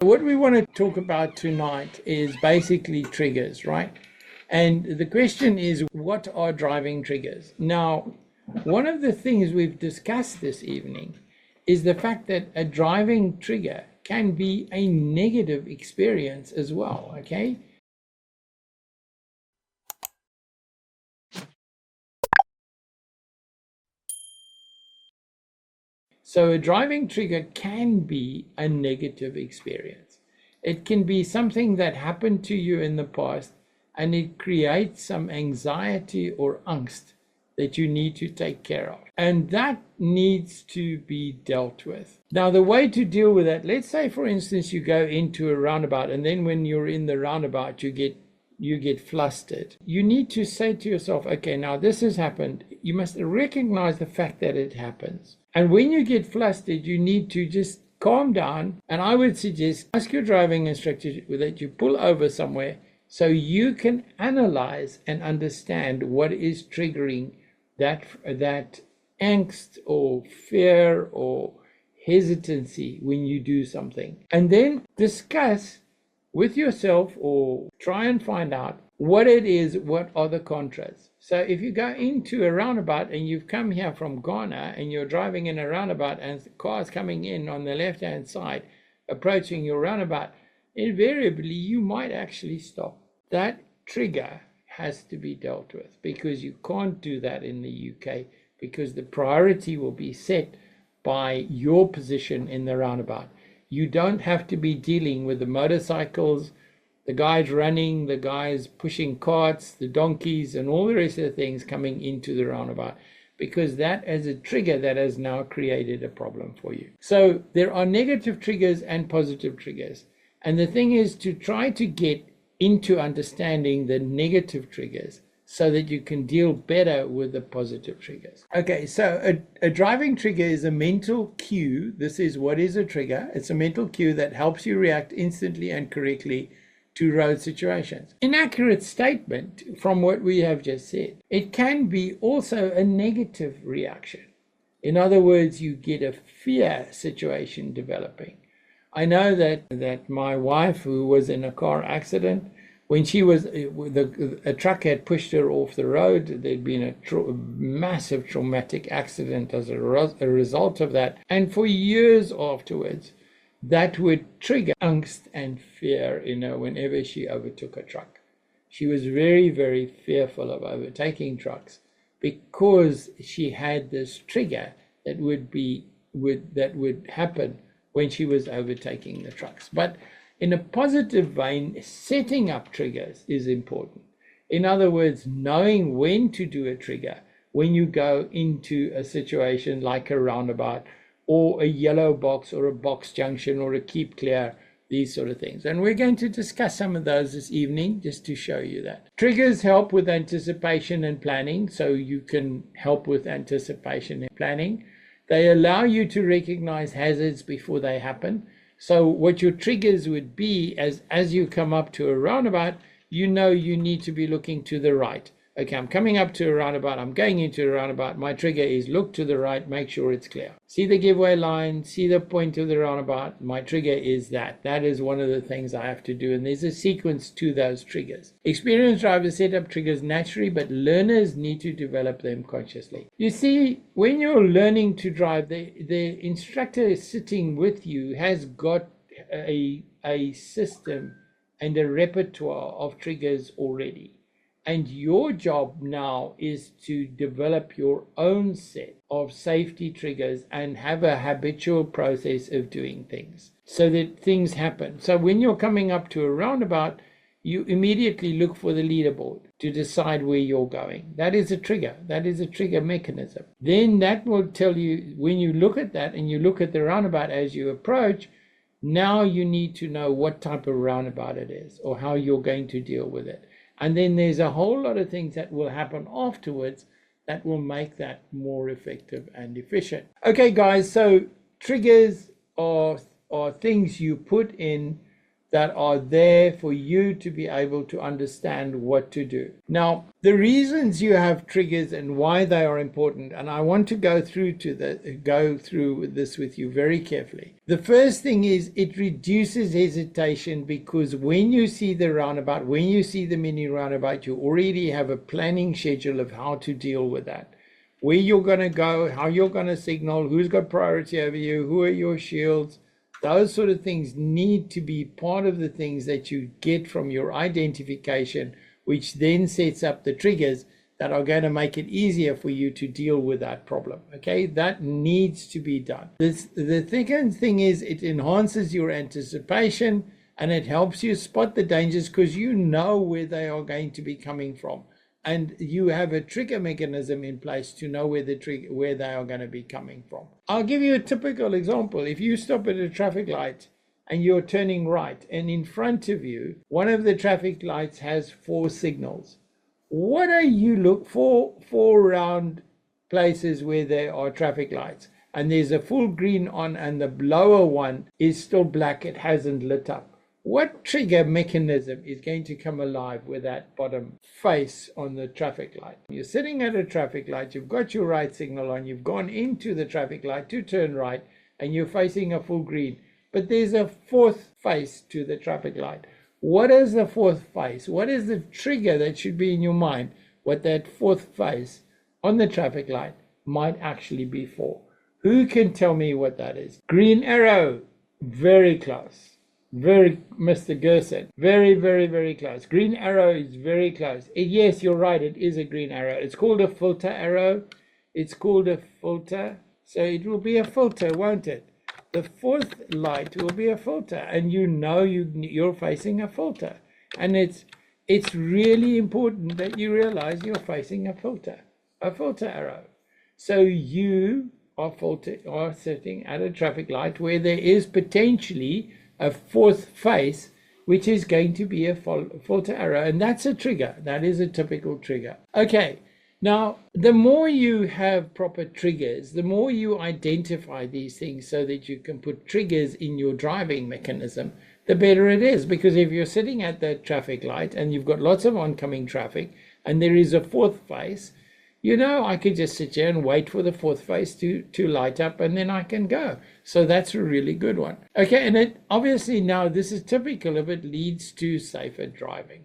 What we want to talk about tonight is basically triggers, right? And the question is, what are driving triggers? Now, one of the things we've discussed this evening is the fact that a driving trigger can be a negative experience as well, okay? So a driving trigger can be a negative experience. It can be something that happened to you in the past and it creates some anxiety or angst that you need to take care of. And that needs to be dealt with. Now, the way to deal with that, let's say, for instance, you go into a roundabout and then when you're in the roundabout, you get flustered. You need to say to yourself, okay, now this has happened. You must recognize the fact that it happens. And when you get flustered, you need to just calm down. And I would suggest ask your driving instructor that you pull over somewhere so you can analyze and understand what is triggering that angst or fear or hesitancy when you do something. And then discuss with yourself or try and find out what it is, what are the contras. So if you go into a roundabout and you've come here from Ghana and you're driving in a roundabout and cars coming in on the left-hand side, approaching your roundabout, invariably you might actually stop. That trigger has to be dealt with because you can't do that in the UK because the priority will be set by your position in the roundabout. You don't have to be dealing with the motorcycles, the guys running, the guys pushing carts, the donkeys, and all the rest of the things coming into the roundabout, because that is a trigger that has now created a problem for you. So there are negative triggers and positive triggers. And the thing is to try to get into understanding the negative triggers so that you can deal better with the positive triggers. Okay, so a driving trigger is a mental cue. This is what is a trigger. It's a mental cue that helps you react instantly and correctly to road situations. Inaccurate statement from what we have just said. It can be also a negative reaction. In other words, you get a fear situation developing. I know that my wife, who was in a car accident, when she was, a truck had pushed her off the road. There'd been a massive traumatic accident as a result of that. And for years afterwards, that would trigger angst and fear in her whenever she overtook a truck. She was very, very fearful of overtaking trucks because she had this trigger that would happen when she was overtaking the trucks. But in a positive vein, setting up triggers is important. In other words, knowing when to do a trigger when you go into a situation like a roundabout or a yellow box or a box junction or a keep clear, these sort of things. And we're going to discuss some of those this evening just to show you that. Triggers help with anticipation and planning, so you can help with anticipation and planning. They allow you to recognize hazards before they happen. So what your triggers would be as you come up to a roundabout, you know you need to be looking to the right. Okay, I'm coming up to a roundabout, I'm going into a roundabout. My trigger is look to the right, make sure it's clear. See the giveaway line, see the point of the roundabout. My trigger is that. That is one of the things I have to do. And there's a sequence to those triggers. Experienced drivers set up triggers naturally, but learners need to develop them consciously. You see, when you're learning to drive, the instructor sitting with you has got a system and a repertoire of triggers already. And your job now is to develop your own set of safety triggers and have a habitual process of doing things so that things happen. So when you're coming up to a roundabout, you immediately look for the leaderboard to decide where you're going. That is a trigger. That is a trigger mechanism. Then that will tell you, when you look at that and you look at the roundabout as you approach, now you need to know what type of roundabout it is or how you're going to deal with it. And then there's a whole lot of things that will happen afterwards that will make that more effective and efficient. Okay, guys, so triggers are things you put in that are there for you to be able to understand what to do. Now, the reasons you have triggers and why they are important, and I want to go through this with you very carefully. The first thing is it reduces hesitation, because when you see the roundabout, when you see the mini roundabout, you already have a planning schedule of how to deal with that. Where you're going to go, how you're going to signal, who's got priority over you, who are your shields. Those sort of things need to be part of the things that you get from your identification, which then sets up the triggers that are going to make it easier for you to deal with that problem. Okay, that needs to be done. The second thing is it enhances your anticipation, and it helps you spot the dangers because you know where they are going to be coming from. And you have a trigger mechanism in place to know where they are going to be coming from. I'll give you a typical example. If you stop at a traffic light and you're turning right, and in front of you, one of the traffic lights has 4 signals. What are you look for? 4 round places where there are traffic lights, and there's a full green on, and the lower one is still black. It hasn't lit up. What trigger mechanism is going to come alive with that bottom face on the traffic light? You're sitting at a traffic light, you've got your right signal on, you've gone into the traffic light to turn right, and you're facing a full green. But there's a 4th face to the traffic light. What is the 4th face? What is the trigger that should be in your mind? What that 4th face on the traffic light might actually be for? Who can tell me what that is? Green arrow, very close. Very, Mr. Gerson, very, very, very close. Green arrow is very close. Yes, you're right. It is a green arrow. It's called a filter arrow. It's called a filter. So it will be a filter, won't it? The 4th light will be a filter, and you know you're facing a filter. And it's really important that you realize you're facing a filter arrow. So you are sitting at a traffic light where there is potentially a 4th face, which is going to be a filter arrow, and that's a trigger. That is a typical trigger. Okay, now the more you have proper triggers, the more you identify these things so that you can put triggers in your driving mechanism, the better it is. Because if you're sitting at that traffic light and you've got lots of oncoming traffic and there is a 4th face, you know, I could just sit here and wait for the 4th face to light up, and then I can go. So that's a really good one. Okay, and it obviously now this is typical of it leads to safer driving.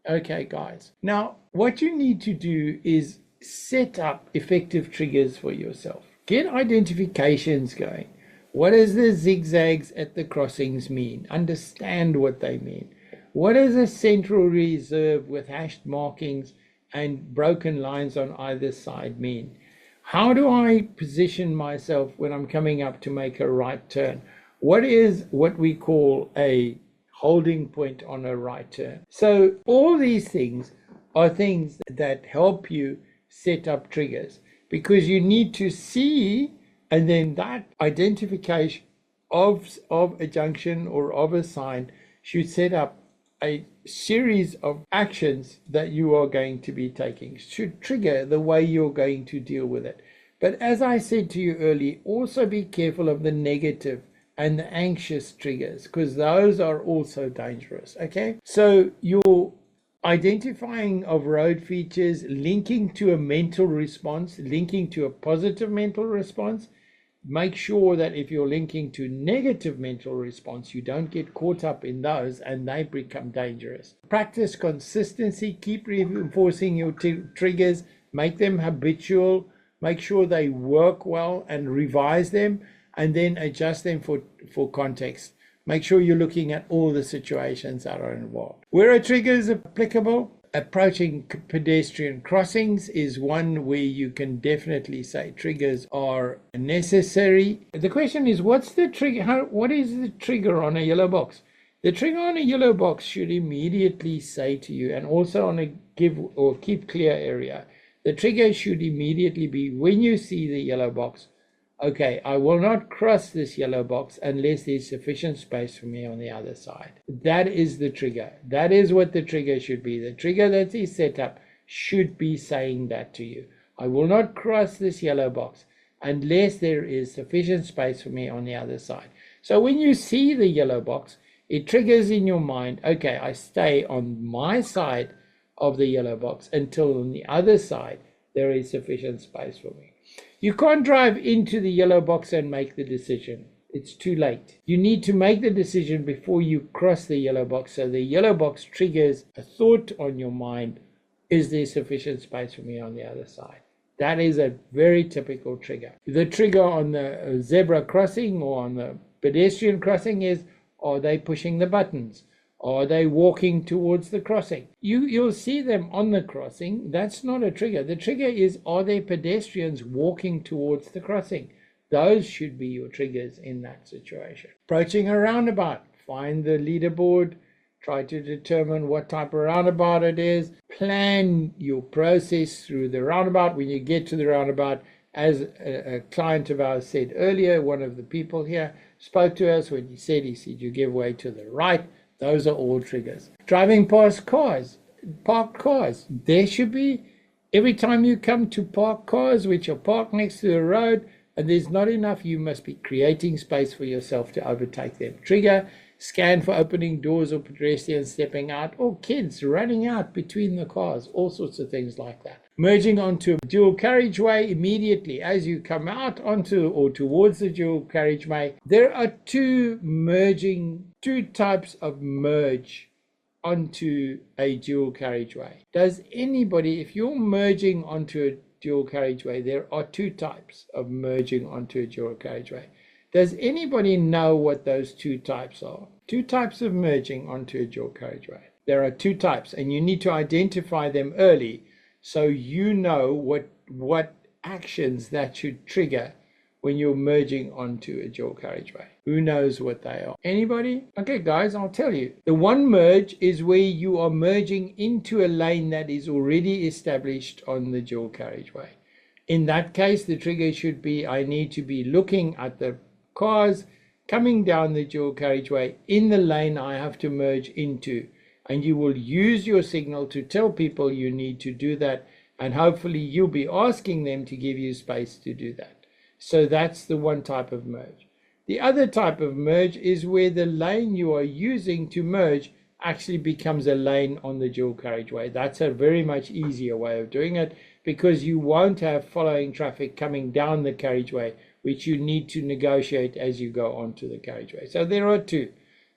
Okay, guys. Now, what you need to do is set up effective triggers for yourself. Get identifications going. What does the zigzags at the crossings mean? Understand what they mean. What is a central reserve with hashed markings and broken lines on either side mean? How do I position myself when I'm coming up to make a right turn? What is what we call a holding point on a right turn? So all these things are things that help you set up triggers, because you need to see, and then that identification of a junction or of a sign should set up a series of actions that you are going to be taking, should trigger the way you're going to deal with it. But as I said to you earlier, also be careful of the negative and the anxious triggers, because those are also dangerous. Okay, so your identifying of road features, linking to a mental response, linking to a positive mental response. Make sure that if you're linking to negative mental response, you don't get caught up in those and they become dangerous. Practice consistency. Keep reinforcing your triggers. Make them habitual. Make sure they work well and revise them, and then adjust them for context. Make sure you're looking at all the situations that are involved. Where a trigger is applicable, approaching pedestrian crossings is one where you can definitely say triggers are necessary. The question is, what's the trigger? What is the trigger on a yellow box? The trigger on a yellow box should immediately say to you, and also on a give or keep clear area, the trigger should immediately be, when you see the yellow box, okay, I will not cross this yellow box unless there's sufficient space for me on the other side. That is the trigger. That is what the trigger should be. The trigger that is set up should be saying that to you. I will not cross this yellow box unless there is sufficient space for me on the other side. So when you see the yellow box, It triggers in your mind, okay, I stay on my side of the yellow box until on the other side there is sufficient space for me. You can't drive into the yellow box and make the decision. It's too late. You need to make the decision before you cross the yellow box. So the yellow box triggers a thought on your mind, is there sufficient space for me on the other side? That is a very typical trigger. The trigger on the zebra crossing or on the pedestrian crossing is, are they pushing the buttons? Are they walking towards the crossing? You'll see them on the crossing. That's not a trigger. The trigger is, are there pedestrians walking towards the crossing? Those should be your triggers in that situation. Approaching a roundabout, find the leaderboard, try to determine what type of roundabout it is, plan your process through the roundabout. When you get to the roundabout, as a client of ours said earlier, one of the people here spoke to us when he said you give way to the right. Those are all triggers. Driving past cars, parked cars. There should be, every time you come to parked cars which are parked next to the road and there's not enough, you must be creating space for yourself to overtake them. Trigger, scan for opening doors or pedestrians stepping out or kids running out between the cars, all sorts of things like that. Merging onto a dual carriageway immediately as you come out onto or towards the dual carriageway. There are two types of merge onto a dual carriageway. Does anybody, if you're merging onto a dual carriageway, there are two types of merging onto a dual carriageway. Does anybody know what those two types are? Two types of merging onto a dual carriageway. There are two types, and you need to identify them early so you know what actions that should trigger when you're merging onto a dual carriageway. Who knows what they are? Anybody? Okay, guys, I'll tell you. The one merge is where you are merging into a lane that is already established on the dual carriageway. In that case, the trigger should be, I need to be looking at the cars coming down the dual carriageway in the lane I have to merge into. And you will use your signal to tell people you need to do that. And hopefully you'll be asking them to give you space to do that. So that's the one type of merge. The other type of merge is where the lane you are using to merge actually becomes a lane on the dual carriageway. That's a very much easier way of doing it because you won't have following traffic coming down the carriageway, which you need to negotiate as you go onto the carriageway. So there are two.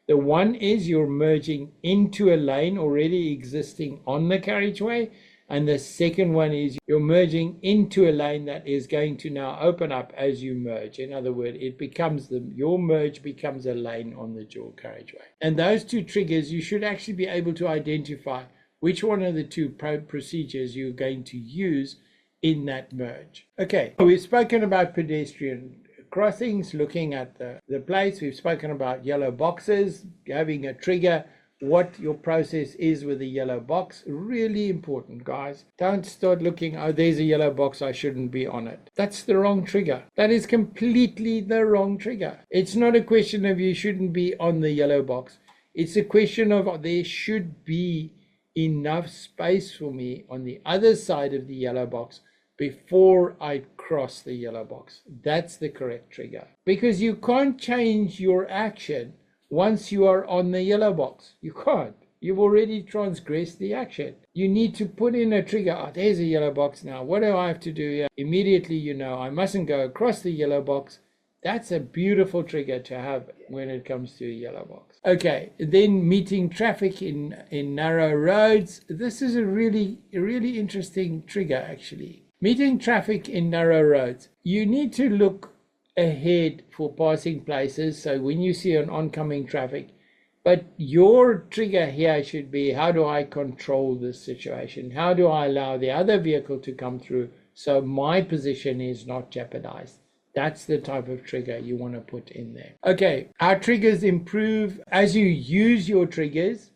The one is you're merging into a lane already existing on the carriageway. And the second one is you're merging into a lane that is going to now open up as you merge. In other words, your merge becomes a lane on the dual carriageway. And those two triggers, you should actually be able to identify which one of the two procedures you're going to use in that merge. Okay, we've spoken about pedestrian crossings, looking at the place. We've spoken about yellow boxes, having a trigger, what your process is with a yellow box. Really important, guys. Don't start looking, oh, there's a yellow box, I shouldn't be on it. That's the wrong trigger. That is completely the wrong trigger. It's not a question of you shouldn't be on the yellow box. It's a question of there should be enough space for me on the other side of the yellow box before I cross the yellow box. That's the correct trigger. Because you can't change your action once you are on the yellow box. You can't. You've already transgressed the action. You need to put in a trigger. Oh, there's a yellow box now. What do I have to do here? Immediately you know I mustn't go across the yellow box. That's a beautiful trigger to have when it comes to a yellow box. Okay, then meeting traffic in narrow roads. This is a really interesting trigger actually. Meeting traffic in narrow roads. You need to look ahead for passing places. So when you see an oncoming traffic, but your trigger here should be, how do I control this situation? How do I allow the other vehicle to come through so my position is not jeopardized? That's the type of trigger you want to put in there. Okay, our triggers improve. As you use your triggers,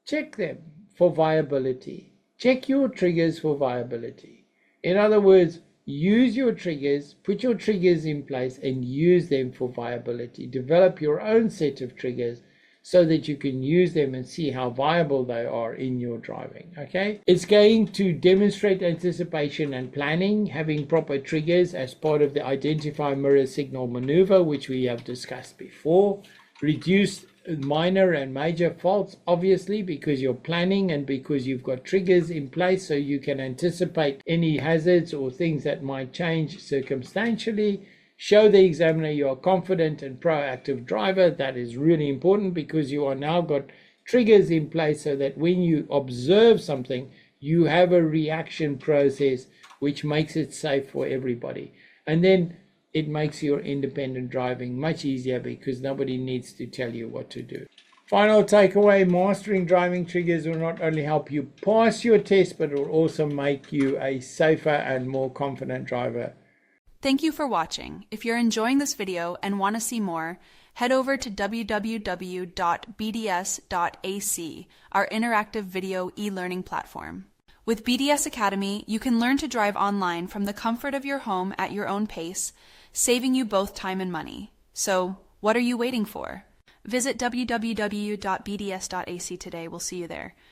check them for viability. Check your triggers for viability. In other words, use your triggers, put your triggers in place and use them for viability. Develop your own set of triggers so that you can use them and see how viable they are in your driving. Okay, it's going to demonstrate anticipation and planning, having proper triggers as part of the identify mirror signal maneuver, which we have discussed before. Reduce minor and major faults, obviously, because you're planning and because you've got triggers in place so you can anticipate any hazards or things that might change circumstantially. Show the examiner you're a confident and proactive driver. That is really important because you are now got triggers in place so that when you observe something, you have a reaction process which makes it safe for everybody. And then it makes your independent driving much easier because nobody needs to tell you what to do. Final takeaway, mastering driving triggers will not only help you pass your test, but it will also make you a safer and more confident driver. Thank you for watching. If you're enjoying this video and want to see more, head over to www.bds.ac, our interactive video e-learning platform. With BDS Academy, you can learn to drive online from the comfort of your home at your own pace, saving you both time and money. So, what are you waiting for? Visit www.bds.ac today. We'll see you there.